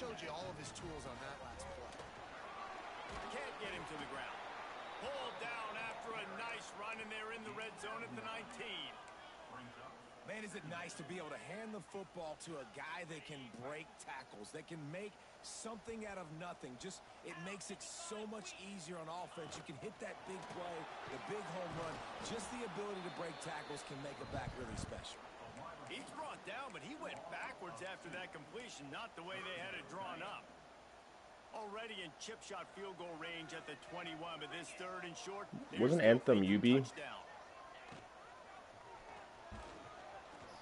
showed you all of his tools on that last play. Can't get him to the ground. Pulled down after a nice run, and they're in the red zone at the 19. Man, is it nice to be able to hand the football to a guy that can break tackles, that can make something out of nothing. Just, it makes it so much easier on offense. You can hit that big play, the big home run. Just the ability to break tackles can make a back really special. He's brought down, but he went backwards after that completion, not the way they had it drawn up. Already in chip shot field goal range at the 21, but this third and short. Wasn't Anthem UB?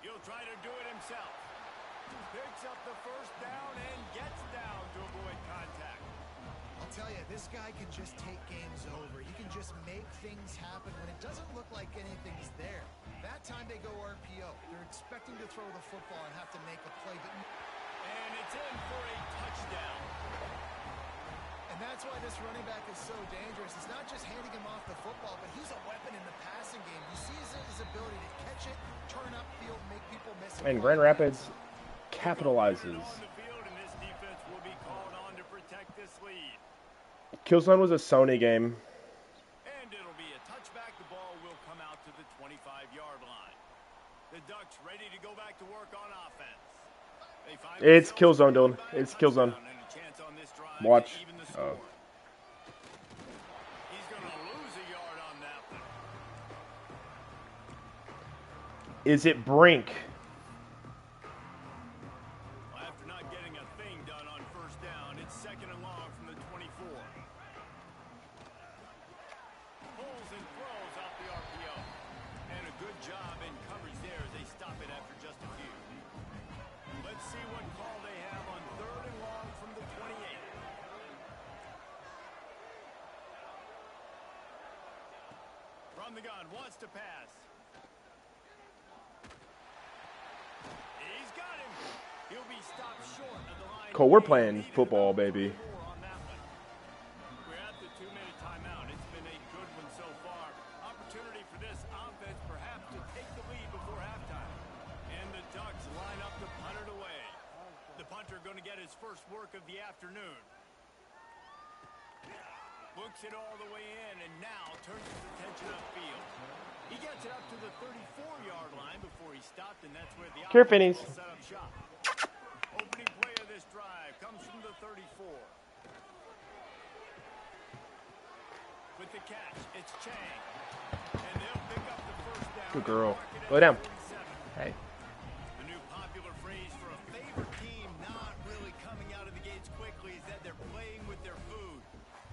He'll try to do it himself. Picks up the first down and gets down to avoid contact. I'll tell you, this guy can just take games over. He can just make things happen when it doesn't look like anything's there. That time they go RPO. They're expecting to throw the football and have to make a play. And it's in for a touchdown. And that's why this running back is so dangerous. It's not just handing him off the football, but he's a weapon in the passing game. You see his ability to catch it, turn upfield, make people miss it. And Grand Rapids capitalizes. Killzone was a Sony game. And it'll be a touchback. The ball will come out to the 25-yard line. The Ducks ready to go back to work on offense. It's Killzone, Dylan. It's Killzone. Watch. Oh. He's going to lose a yard on that one. Is it Brink? Well, after not getting a thing done on first down, it's second and long from the 24. Pulls and throws off the RPO. And a good job in coverage there as they stop it after just a few. Let's see what call they have on third and long from the 28. From the gun, wants to pass. He's got him. He'll be stopped short of the line. Cole, we're playing football, baby. We're at the 2-minute timeout. It's been a good one so far. Opportunity for this offense perhaps to take the lead before halftime. And the Ducks line up to punt it away. The punter going to get his first work of the afternoon. Looks it all the way in and now turns his attention upfield. He gets it up to the 34-yard line before he stopped, and that's where the offense will set up shop. Opening play of this drive comes from the 34. With the catch, it's Chang. And they'll pick up the first down. Good girl. Lay down. Hey. The new popular phrase for a favorite team not really coming out of the gates quickly is that they're playing with their food.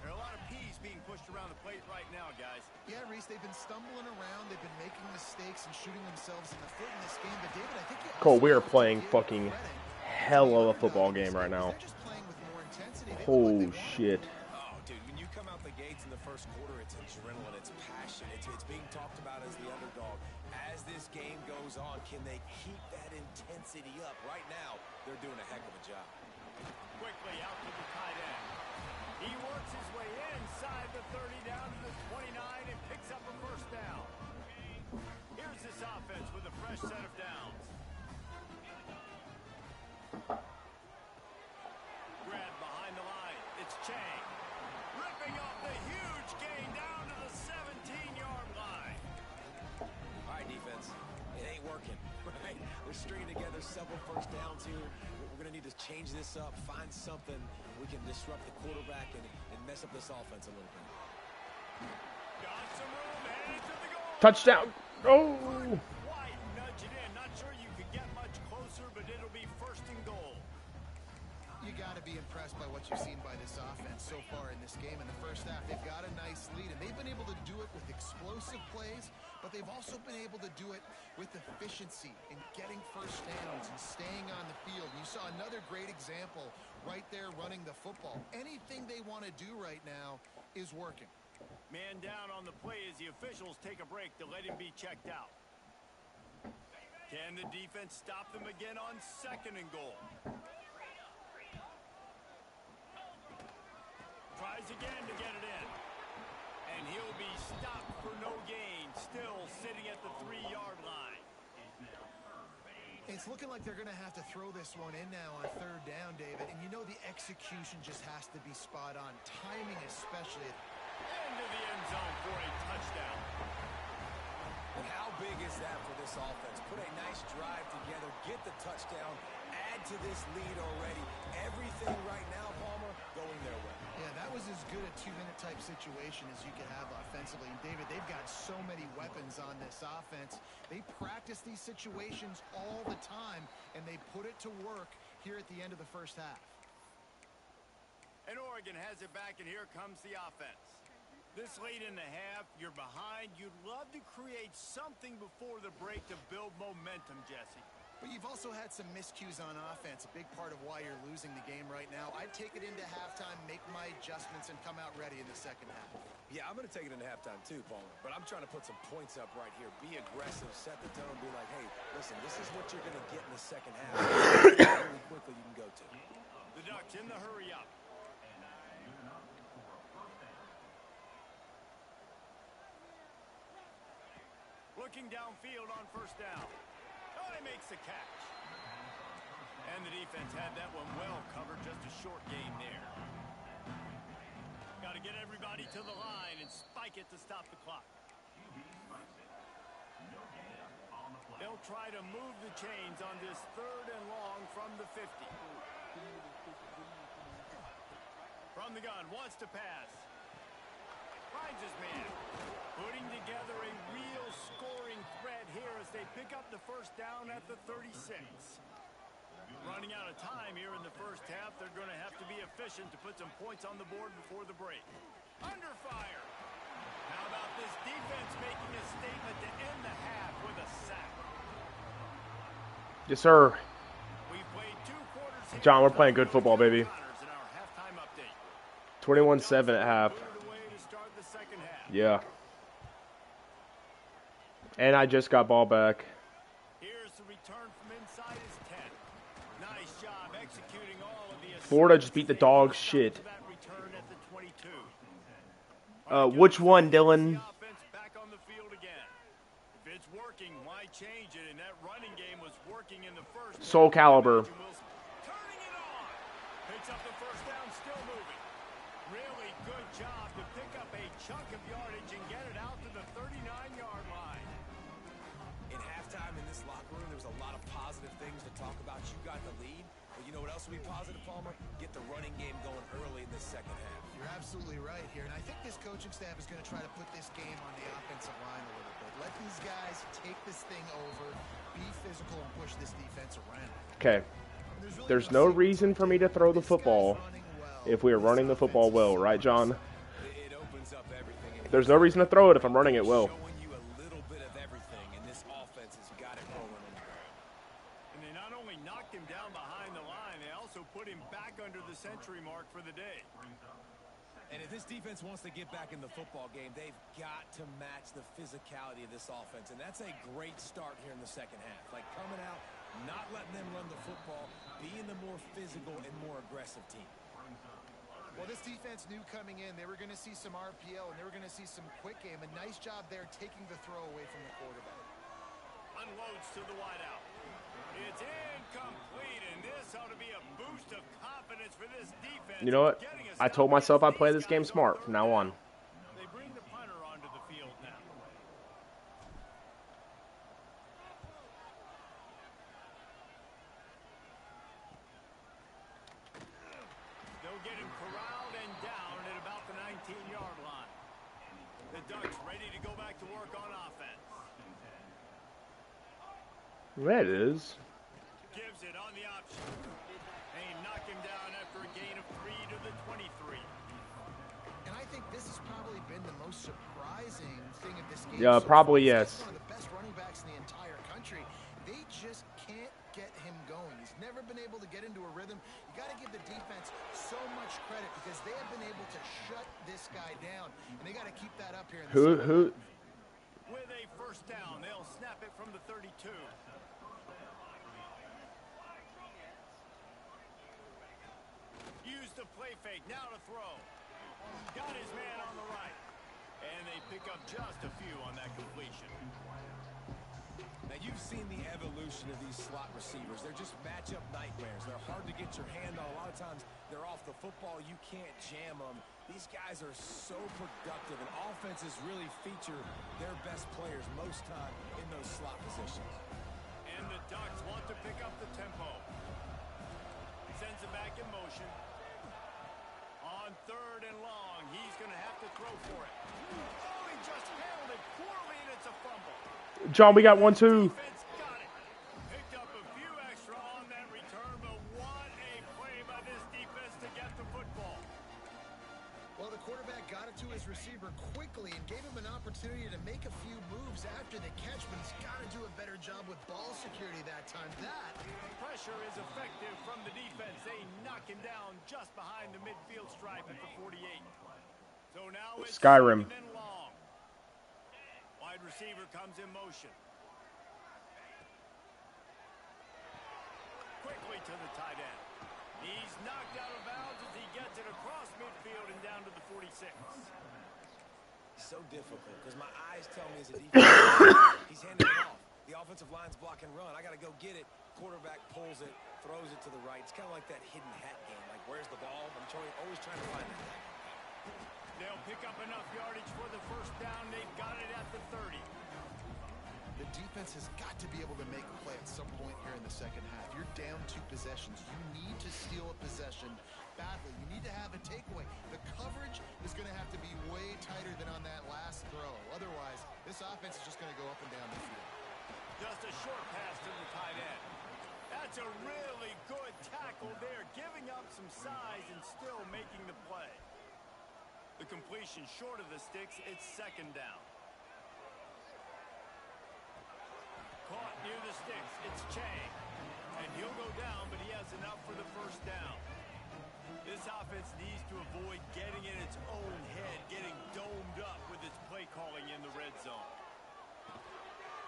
There are a lot of peas being pushed around the plate right now, guys. Yeah, Reese, they've been stumbling around. They've been making mistakes and shooting themselves in the foot in this game. But, David, I think Cole, we are playing fucking hell of a football game right now. They're just playing with more intensity. Oh, shit. Oh, dude, when you come out the gates in the first quarter, it's adrenaline, it's passion. It's being talked about as the underdog. As this game goes on, can they keep that intensity up? Right now, they're doing a heck of a job. Quickly out to the tight end. He works his way inside the 30 down to the 29 and picks up a first down. Here's this offense with a fresh set of downs. Grab behind the line. It's Chang. Ripping off the huge gain down to the 17-yard line. All right, defense. It ain't working, right? They're stringing together several first downs here. We're going to need to change this up, find something we can disrupt the quarterback and mess up this offense a little bit. Got some room, headed to the goal. Touchdown. Oh. Wide nudge it in. Not sure you could get much closer, but it'll be first and goal. You got to be impressed by what you've seen by this offense so far in this game. In the first half, they've got a nice lead, and they've been able to do it with explosive plays, but they've also been able to do it with efficiency in getting first downs and staying on the field. You saw another great example right there running the football. Anything they want to do right now is working. Man down on the play as the officials take a break to let him be checked out. Can the defense stop them again on second and goal? Tries again to get it in. And he'll be stopped for no gain. Still sitting at the 3-yard line. It's looking like they're going to have to throw this one in now on third down, David. And you know the execution just has to be spot on. Timing especially. Into the end zone for a touchdown. And how big is that for this offense? Put a nice drive together, get the touchdown, add to this lead already. Everything right now, Palmer, going their way. Yeah, that was as good a two-minute type situation as you could have offensively. And David, they've got so many weapons on this offense. They practice these situations all the time, and they put it to work here at the end of the first half. And Oregon has it back, and here comes the offense. This late in the half, you're behind. You'd love to create something before the break to build momentum, Jesse. But you've also had some miscues on offense, a big part of why you're losing the game right now. I'd take it into halftime, make my adjustments, and come out ready in the second half. Yeah, I'm going to take it into halftime too, Palmer. But I'm trying to put some points up right here. Be aggressive, set the tone, be like, hey, listen, this is what you're going to get in the second half. Really quickly you can go to. The Ducks in the hurry up. Looking downfield on first down. Oh, he makes the catch. And the defense had that one well covered. Just a short gain there. Got to get everybody to the line and spike it to stop the clock. They'll try to move the chains on this third and long from the 50. From the gun, wants to pass. Finds his man. Putting together a real scoring threat here as they pick up the first down at the 36. Running out of time here in the first half. They're going to have to be efficient to put some points on the board before the break. Under fire. How about this defense making a statement to end the half with a sack? Yes, sir. We played 2 quarters here. John, we're playing good football, baby. 21-7 at half. Yeah. And I just got ball back. Here's the return from inside his 10. Nice job executing all of the Florida just beat the dog shit. Which one, Dylan? Back on the field again. If it's working, why change it? And that running game was working in the first. Soul Caliber. Turning it on. Picks up the first down, still moving. Really good job to pick up a chunk of yardage and get it out to the 39-yard line. In halftime in this locker room, there was a lot of positive things to talk about. You got the lead. But you know what else will be positive, Palmer? Get the running game going early in the second half. You're absolutely right here. And I think this coaching staff is going to try to put this game on the offensive line a little bit. Let these guys take this thing over, be physical, and push this defense around. Okay. There's no reason for me to throw the football if we are running the football well, right, John? It opens up everything. There's no reason to throw it if I'm running it well. Showing you a little bit of everything, and this offense has got it rolling in the ground. And they not only knocked him down behind the line, they also put him back under the century mark for the day. And if this defense wants to get back in the football game, they've got to match the physicality of this offense. And that's a great start here in the second half. Like coming out, not letting them run the football, being the more physical and more aggressive team. Well, this defense knew coming in they were going to see some RPO and they were going to see some quick game. A nice job there taking the throw away from the quarterback. Unloads to the wideout. It's incomplete, and this ought to be a boost of confidence for this defense. You know what? I told myself I'd play this game smart from now on. They bring the punter onto the field now. They'll get him corralled and down at about the 19-yard line. The Ducks ready to go back to work on offense. That is. Gives it on the option. They knock him down after a gain of 3 to the 23. And I think this has probably been the most surprising thing of this game. Yeah, probably yes. One of the best running backs in the entire country. They just can't get him going. He's never been able to get into a rhythm. You got to give the defense so much credit because they have been able to shut this guy down, and they got to keep that up here. In the Who? With a first down, they'll snap it from the 32. Use the play fake, now to throw. Got his man on the right. And they pick up just a few on that completion. Now, you've seen the evolution of these slot receivers. They're just matchup nightmares. They're hard to get your hand on. A lot of times, they're off the football. You can't jam them. These guys are so productive, and offenses really feature their best players most time in those slot positions. And the Ducks want to pick up the tempo. Sends it back in motion. On 3rd and long, he's going to have to throw for it. Oh, he just handled it poorly, and it's a fumble. John, we got 1-2. Defense got it. Picked up a few extra on that return, but what a play by this defense to get the football. Well, the quarterback got it to his receiver quickly and gave him an opportunity to make a few moves after the catch, but he's got to do a better job with ball security that time. That Pressure is effective from the defense. They knock him down just behind the midfield stripe at the 48. So now it's Skyrim. 2nd and long. Wide receiver comes in motion. Quickly to the tight end. He's knocked out of bounds as he gets it across midfield and down to the 46. So difficult because my eyes tell me as a defense, he's handing it off. The offensive line's block and run. I got to go get it. Quarterback pulls it, throws it to the right. It's kind of like that hidden hat game. Like, where's the ball? I'm always trying to find it. They'll pick up enough yardage for the first down. They've got it at the 30. the defense has got to be able to make a play at some point here in the second half. You're down 2 possessions. You need to steal a possession badly. You need to have a takeaway. The coverage is going to have to be way tighter than on that last throw. Otherwise, this offense is just going to go up and down the field. Just a short pass to the tight end. That's a really good tackle there, giving up some size and still making the play. The completion short of the sticks, it's second down. Caught near the sticks, it's Chang. And he'll go down, but he has enough for the first down. This offense needs to avoid getting in its own head, getting domed up with its play calling in the red zone.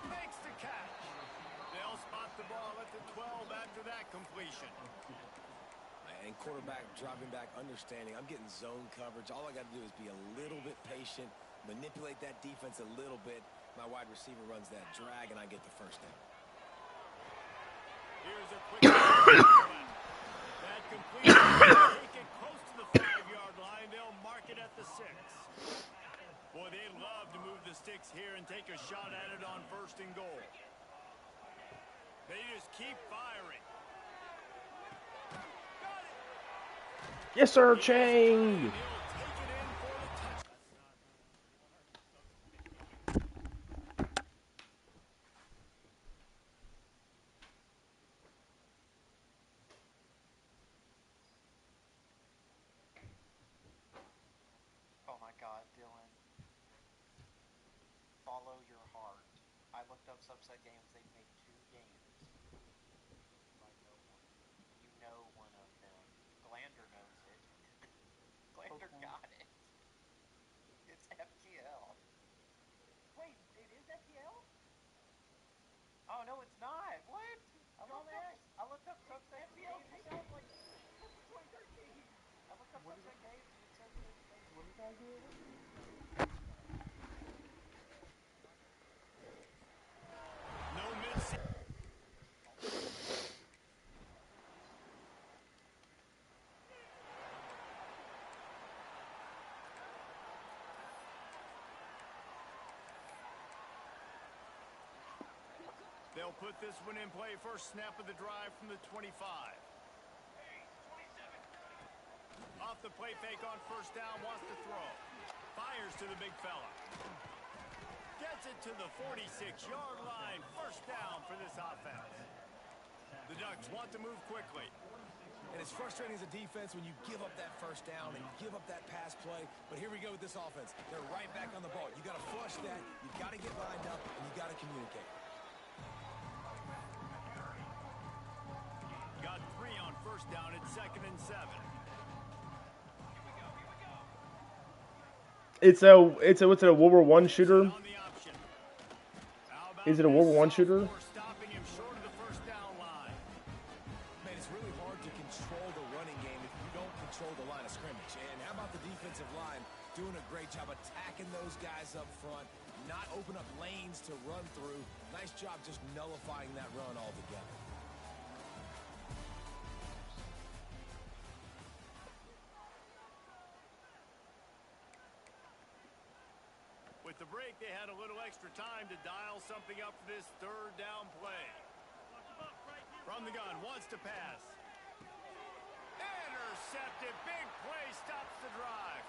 Makes the catch. They'll spot the ball at the 12 after that completion. And quarterback dropping back, understanding I'm getting zone coverage. All I got to do is be a little bit patient, manipulate that defense a little bit. My wide receiver runs that drag, and I get the first down. Here's a quick that completion. Take it close to the 5-yard line. They'll mark it at the 6. Boy, they'd love to move the sticks here and take a shot at it on 1st and goal. They just keep firing. Yes, sir, Chang. Oh my God, Dylan. Follow your heart. I looked up subset games. They've made 2 games. I know one. You know one of them. Glander knows it. Glander got it. It's FTL. Wait, it is FTL? Oh no, it's not. What? I looked up subset FTL games. came out like since 2013. I looked up subset games and it says that they. What did I do? No miss. They'll put this one in play. First snap of the drive from the 25. Off the play fake on 1st down, wants to throw. Fires to the big fella. Gets it to the 46-yard line. 1st down for this offense. The Ducks want to move quickly. And it's frustrating as a defense when you give up that 1st down and give up that pass play. But here we go with this offense. They're right back on the ball. You got to flush that. You got to get lined up, and you got to communicate. Got 3 on 1st down. It's 2nd and 7. It's a what's it, a World War I shooter? Is it a World War I shooter? Stopping him short of the 1st down line. Man, it's really hard to control the running game if you don't control the line of scrimmage. And how about the defensive line doing a great job attacking those guys up front, not open up lanes to run through. Nice job just nullifying that run altogether. With the break, they had a little extra time to dial something up for this third down play. From the gun, wants to pass. Intercepted, big play, stops the drive.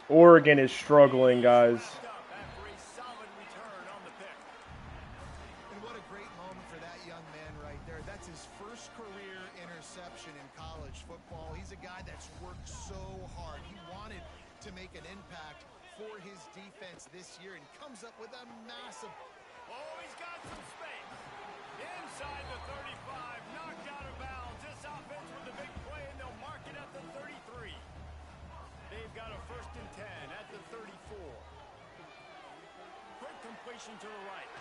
Oregon is struggling, guys. After a solid return on the pick. And what a great moment for that young man right there. That's his first career interception in college football. He's a guy that's worked so hard. He wanted to make an impact for his defense this year and comes up with a massive... Oh, he's got some space. Inside the 35, knocked out of bounds. This offense with a big play, and they'll mark it at the 33. They've got a 1st and 10 at the 34. Quick completion to the right.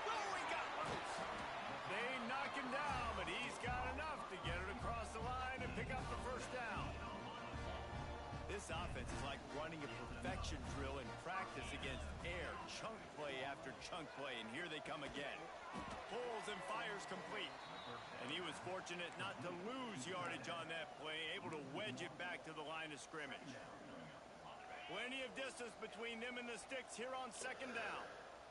Oh, he got loose. They knock him down, but he's got enough to get it across the line and pick up the 1st down. This offense is like running a perfection drill in practice against air. Chunk play after chunk play, and here they come again. Pulls and fires complete. And he was fortunate not to lose yardage on that play, able to wedge it back to the line of scrimmage. Plenty of distance between them and the sticks here on 2nd down.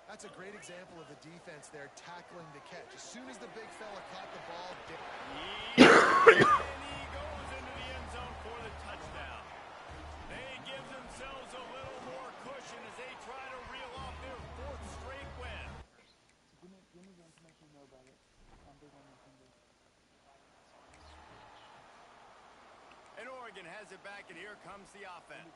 That's a great example of the defense there tackling the catch. As soon as the big fella caught the ball... And he goes into the end zone for the touchdown. They give themselves a little more cushion as they try to reel off their 4th straight win. Give me the information you know about it. I'm big on Nintendo. And Oregon has it back, and here comes the offense.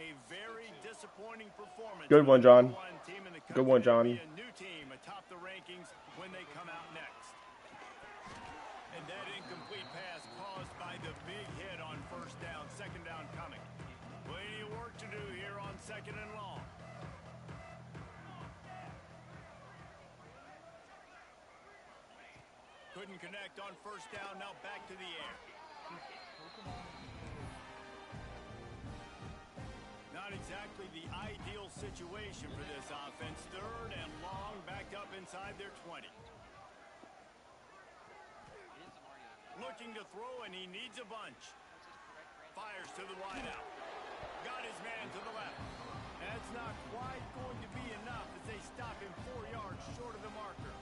A very disappointing performance. Good one, John. Team in the Good one, John. A new team atop the rankings when they come out next. And that incomplete pass caused by the big hit on 1st down, 2nd down coming. Plenty of work to do here on 2nd and long. Couldn't connect on 1st down, now back to the air. Not exactly the ideal situation for this offense. 3rd and long, backed up inside their 20. Looking to throw, and he needs a bunch. Fires to the wideout. Got his man to the left. That's not quite going to be enough as they stop him 4 yards short of the marker.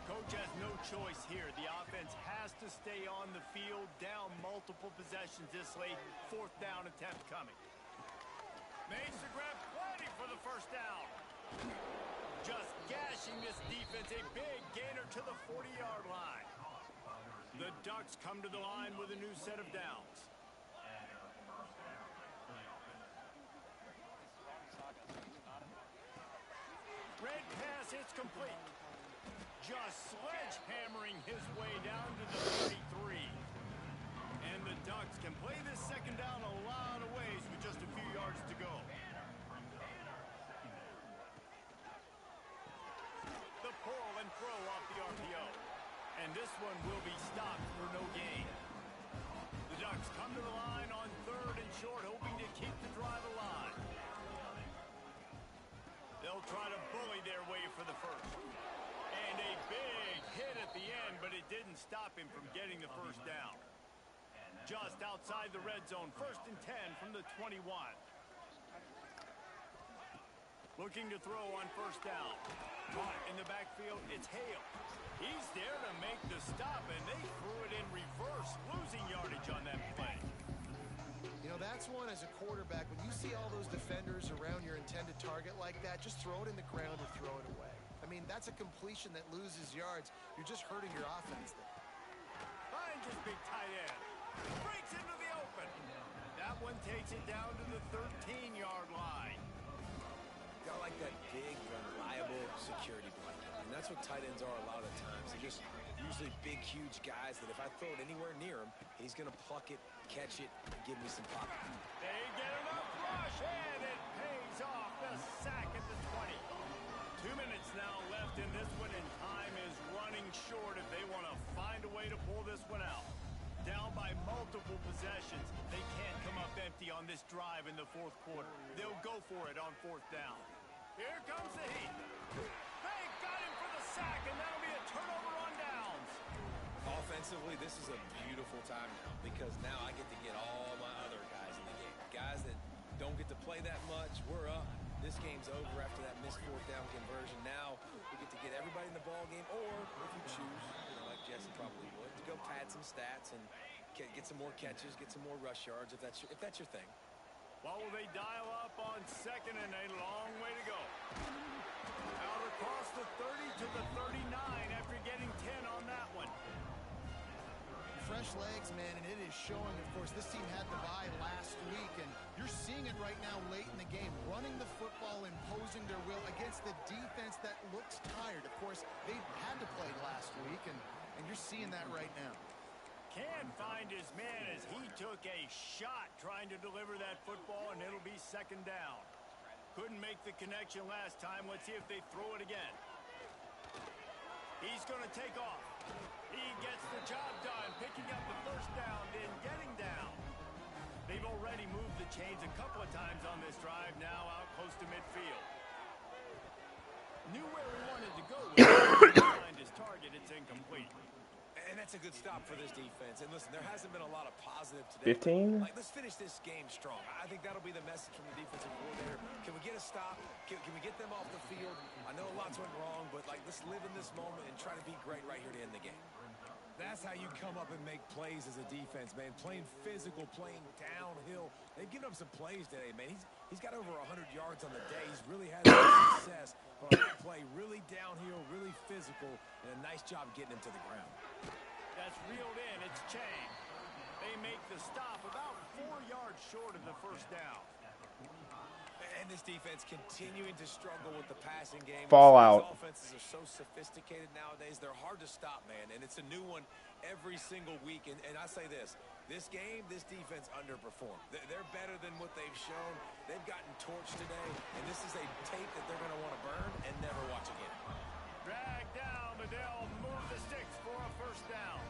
Coach has no choice here. The offense has to stay on the field, down multiple possessions this late. 4th down attempt coming. Makes the grab, plenty for the 1st down. Just gashing this defense, a big gainer to the 40-yard line. The Ducks come to the line with a new set of downs. Red pass, it's complete. Just sledgehammering his way down to the 33. And the Ducks can play this 2nd down a lot of ways with just a few yards to go. The pull and throw off the RPO. And this one will be stopped for no gain. The Ducks come to the line on 3rd and short, hoping to keep the drive alive. They'll try to bully their way for the 1st. And a big hit at the end, but it didn't stop him from getting the 1st down. Just outside the red zone, 1st and 10 from the 21. Looking to throw on 1st down. Caught in the backfield, it's Hale. He's there to make the stop, and they threw it in reverse, losing yardage on that play. You know, that's one as a quarterback. When you see all those defenders around your intended target like that, just throw it in the ground or throw it away. I mean, that's a completion that loses yards. You're just hurting your offense there. Finds his big tight end. Breaks into the open. That one takes it down to the 13-yard line. Got like that big, reliable security blanket. And that's what tight ends are a lot of the times. They're just usually big, huge guys that if I throw it anywhere near him, he's going to pluck it, catch it, and give me some pop. They get enough rush, and it pays off. The sack at the 20. 2 minutes now left in this one, and time is running short if they want to find a way to pull this one out. Down by multiple possessions. They can't come up empty on this drive in the 4th quarter. They'll go for it on 4th down. Here comes the heat. They got him for the sack, and that'll be a turnover on downs. Offensively, this is a beautiful time now because now I get to get all my other guys in the game. Guys that don't get to play that much, we're up. This game's over after that missed fourth down conversion. Now we get to get everybody in the ball game, or if you choose, like Jesse probably would, to go pad some stats and get some more catches, get some more rush yards if that's your thing. What will they dial up on second and a long way to go? Out across the 30 to the 39 after getting 10 on that one. Fresh legs, man, and it is showing. Of course, this team had the bye last week, and you're seeing it right now late in the game. Running the football, imposing their will against the defense that looks tired. Of course, they had to play last week, and you're seeing that right now. Can't find his man as he took a shot trying to deliver that football, and it'll be second down. Couldn't make the connection last time. Let's see if they throw it again. He's going to take off. He gets the job done, picking up the first down, then getting down. They've already moved the chains a couple of times on this drive, now out close to midfield. Knew where he wanted to go with it. Find his target, it's incomplete. And that's a good stop for this defense. And listen, there hasn't been a lot of positive today. 15? Like, let's finish this game strong. I think that'll be the message from the defensive coordinator. Can we get a stop? Can we get them off the field? I know lots went wrong, but like, let's live in this moment and try to be great right here to end the game. That's how you come up and make plays as a defense, man. Playing physical, playing downhill. They've given up some plays today, man. He's got over 100 yards on the day. He's really had some success. But on that play, really downhill, really physical, and a nice job getting him to the ground. That's reeled in. It's Chang. They make the stop about 4 yards short of the first down. And this defense continuing to struggle with the passing game. Fallout. These offenses are so sophisticated nowadays. They're hard to stop, man. And it's a new one every single week. And I say this game, this defense underperformed. They're better than what they've shown. They've gotten torched today. And this is a tape that they're going to want to burn and never watch again. Drag down, but they'll move the sticks for a first down.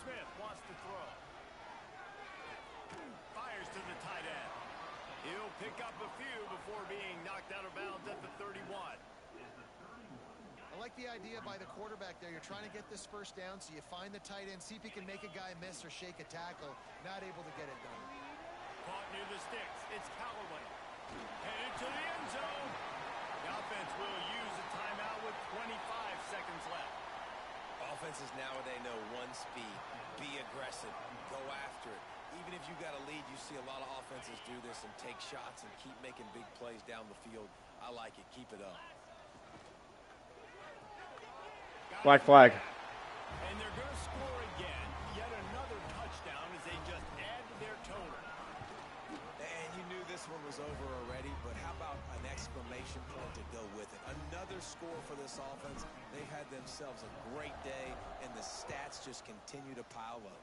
Smith wants to throw. Fires to the tight end. He'll pick up a few before being knocked out of bounds at the 31. I like the idea by the quarterback there. You're trying to get this first down, so you find the tight end, see if he can make a guy miss or shake a tackle. Not able to get it done. Caught near the sticks. It's Callaway. Headed to the end zone. The offense will use a timeout with 25 seconds left. Offenses nowadays know one speed. Be aggressive. Go after it. Even if you got a lead, you see a lot of offenses do this and take shots and keep making big plays down the field. I like it. Keep it up. Black flag. And they're going to score again. Yet another touchdown as they just add to their total. And you knew this one was over already, but how about an exclamation point to go with it? Another score for this offense. They've had themselves a great day, and the stats just continue to pile up.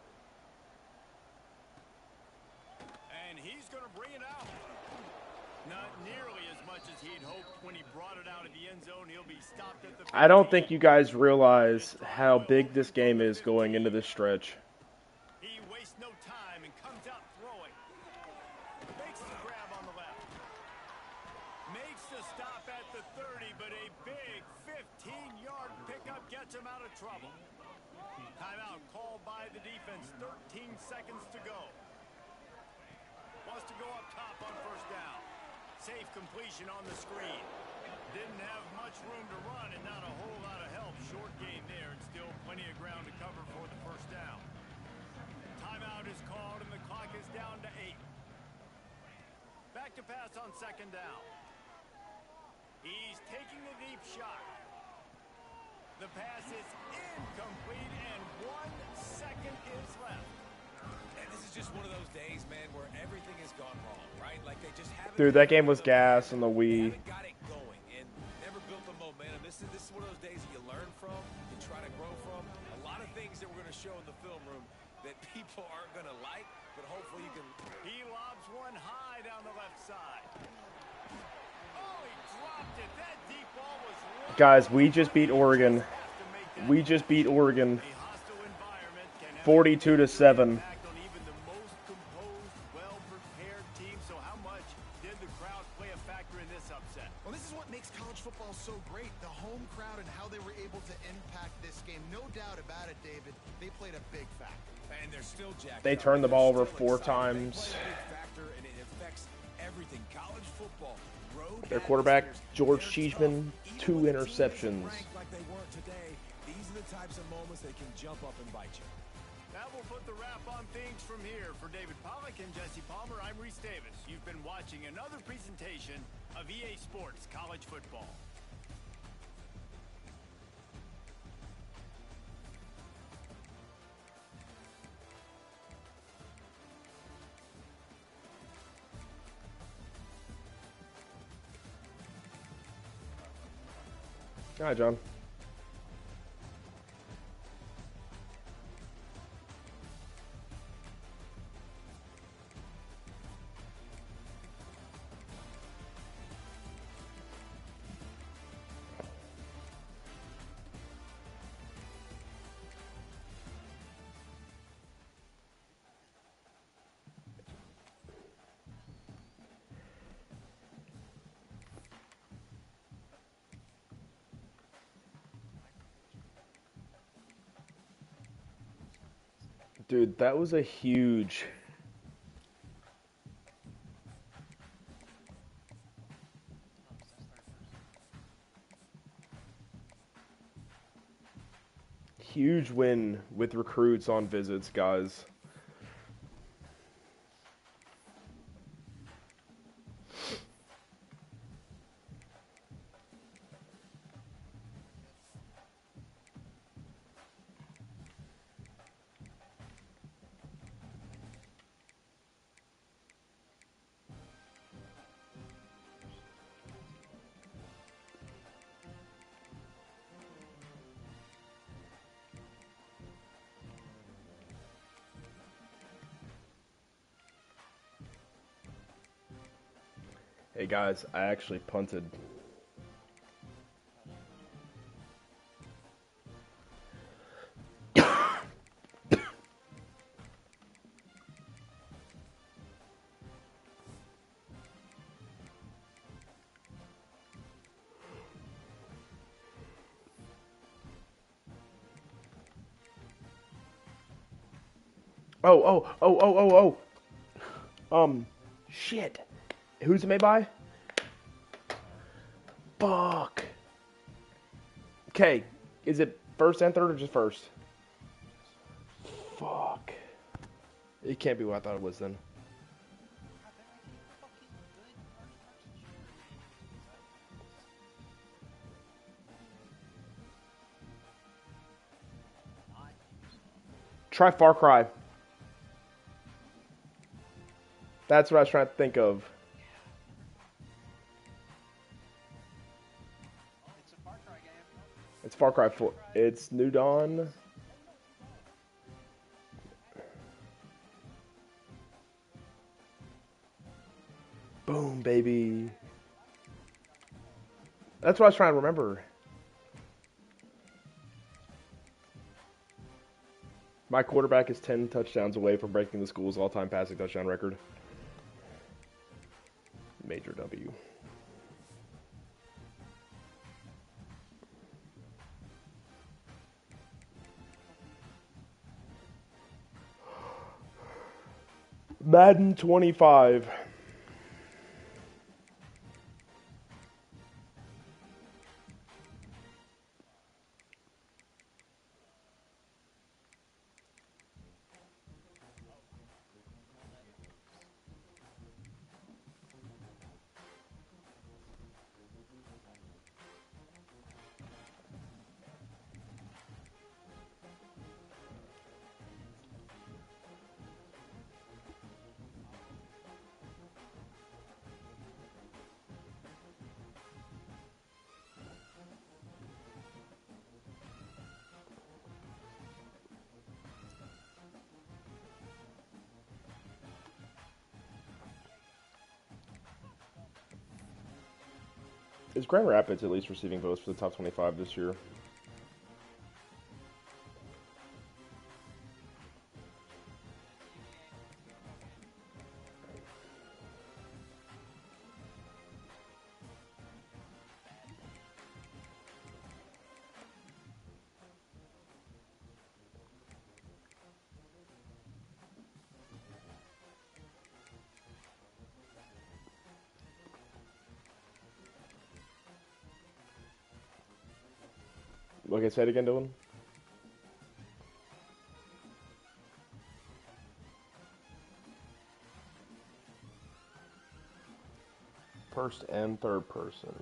And he's going to bring it out. Not nearly as much as he'd hoped when he brought it out of the end zone. He'll be stopped at the 15. I don't think you guys realize how big this game is going into this stretch. He wastes no time and comes out throwing. Makes the grab on the left. Makes the stop at the 30, but a big 15-yard pickup gets him out of trouble. Timeout called by the defense. 13 seconds to go. Wants to go up top on first down. Safe completion on the screen. Didn't have much room to run and not a whole lot of help. Short gain there and still plenty of ground to cover for the first down. Timeout is called and the clock is down to 8. Back to pass on second down. He's taking the deep shot. The pass is incomplete and 1 second is left. And this is just one of those days, man, where everything has gone wrong, right? Like they just haven't. Dude, that game was gas on the Wii. Haven't got it going and never built the momentum. This is one of those days that you learn from, you try to grow from. A lot of things that we're going to show in the film room that people aren't going to like, but hopefully you can. He lobs one high down the left side. Oh, he dropped it. That deep ball was right. Guys, we just beat Oregon. We just beat Oregon. 42-7. they played a big factor. And they're still jacked They up. turned the They're ball over still 4 excited. They times. play a big factor, and it affects everything. College football, road Their quarterback, atmospheres, George they're Cheeseman, tough. 2 Even when the team isn't interceptions. ranked like they weren't today, these are the types of moments that can jump up and bite you. That will put the wrap on things from here. For David Pollack and Jesse Palmer, I'm Reese Davis. You've been watching another presentation of EA Sports College Football. Hi, John. Dude, that was a huge... huge win with recruits on visits, guys. Hey guys, I actually punted. Shit. Who's it made by? Fuck. Okay, is it first and third or just first? Fuck. It can't be what I thought it was then. Try Far Cry. That's what I was trying to think of. It's a Far Cry game. It's Far Cry 4. It's New Dawn. Boom, baby. That's what I was trying to remember. My quarterback is 10 touchdowns away from breaking the school's all-time passing touchdown record. Major W. Madden 25. Is Grand Rapids at least receiving votes for the top 25 this year? Okay, say it again, Dylan. First and third person.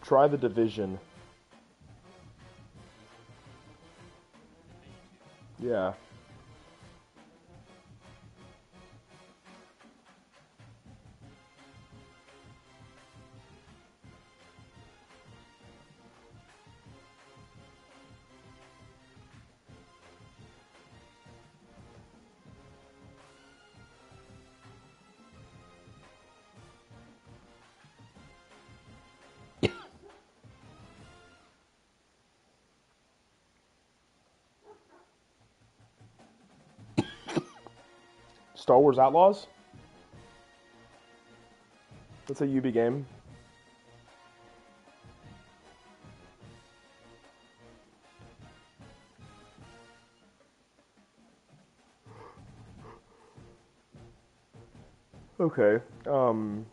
Try the division. Yeah. Star Wars Outlaws? That's a UB game. Okay. I have no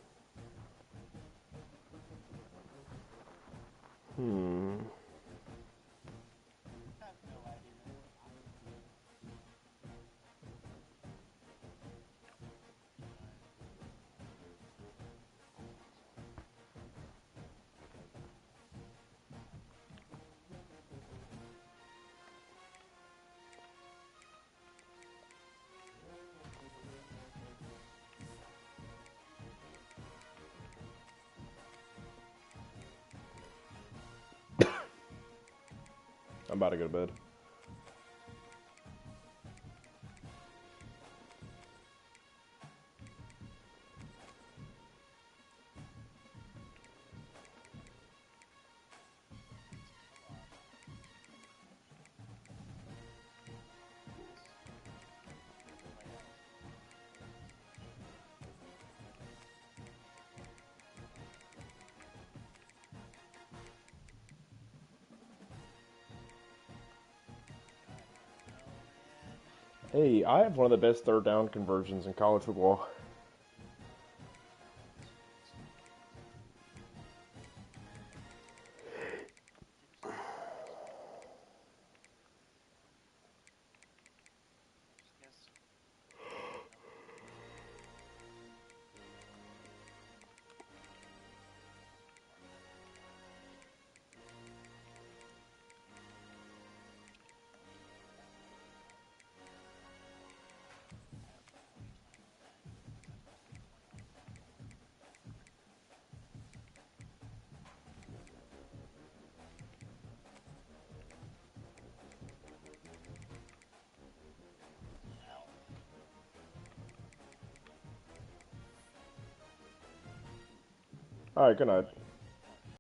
idea. I'm about to go to bed. Hey, I have one of the best third down conversions in college football. Just All right, good night.